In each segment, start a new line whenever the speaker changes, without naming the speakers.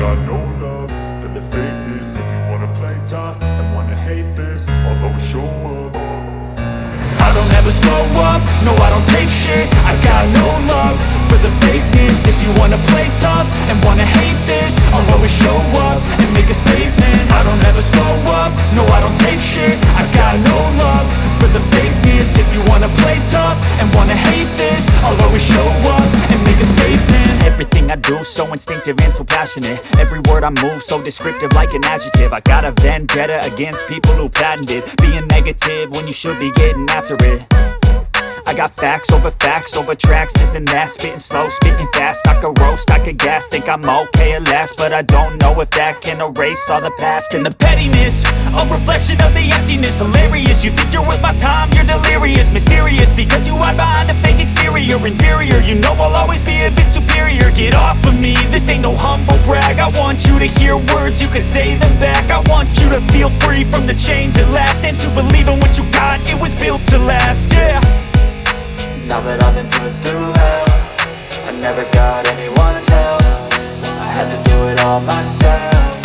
got no love for the fakeness. If you wanna play tough and wanna hate this, I'll always show up. I don't ever slow up, no I don't take shit. I got no love for the fakeness. If you wanna play tough and wanna hate this, I'll always show up and make a statement. I don't ever slow up, no I don't take shit. I got no love for the fakeness. If you wanna play tough and wanna hate this, I'll always show up and make a statement.
Everything I do so instinctive and so passionate. Every word I move so descriptive like an adjective. I got a vendetta against people who patented being negative when you should be getting after it. I got facts over tracks, this and that. Spitting slow, spitting fast, I could roast, I could gas. Think I'm okay at last, but I don't know if that can erase all the past. And the pettiness, a reflection of the emptiness. Hilarious, you think you're worth my time, you're delirious. Mysterious, because you hide behind a fake exterior. Inferior, you know I'll always be a bit superior. Get off of me, this ain't no humble brag. I want you to hear words, you can say them back. I want you to feel free from the chains at last, and to believe in what you got, it was built to last, yeah.
Now that I've been put through hell, I never got anyone's help. I had to do it all myself.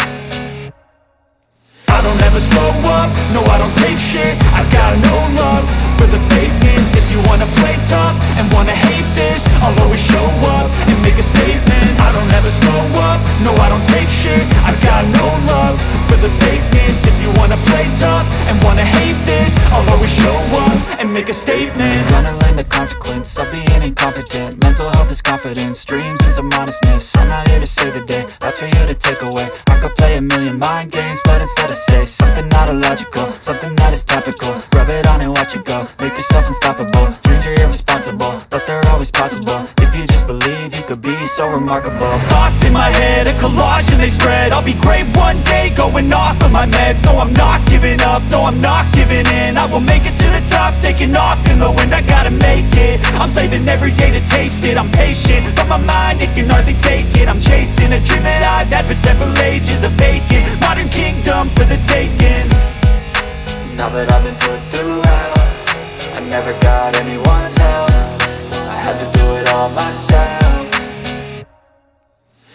I don't ever slow up, no I don't take shit. I got no love for the fakeness. If you wanna play tough and wanna hate this, I'll always show up and make a statement. I don't ever slow up, no I don't take shit. I got no love for the fakeness. If you wanna play tough and wanna hate this, I'll always show up and make a statement.
Gonna learn the consequence of being incompetent. Mental health is confidence, dreams and some modestness. I'm not here to save the day, that's for you to take away. I could play a million mind games, but instead I say something not illogical, something that is topical. Rub it on and watch it go, make yourself unstoppable. Dreams are irresponsible, but they're always possible. If you just believe, you could be so remarkable.
Thoughts in my head, a collage and they spread. I'll be great one day, going off of my meds. No, I'm not giving up, no, I'm not giving in. I will make it to the top, taking off in the wind. I gotta make it, I'm saving every day to taste it. I'm patient, but my mind, it can hardly take it. I'm chasing a dream that I've had for several ages. A vacant, modern kingdom for the taking.
Now that I've been put through hell, I never got anyone's help. I had to do it all myself.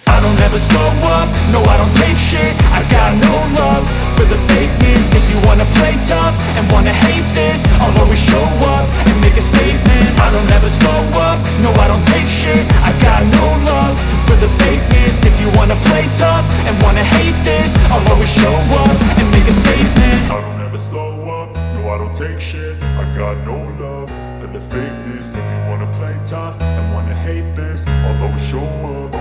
I don't ever slow up, no I don't take shit. I got no love for the fakeness. If you wanna play tough and wanna hate this, I'll always show up and make a statement. I don't ever slow up, no I don't take shit. I got no love for the fakeness. If you wanna play tough and wanna hate this, I'll always show up and make a statement. I don't ever slow up, no I don't take shit. I got no love for the fakeness. If you wanna play tough and wanna hate this, I'll always show up.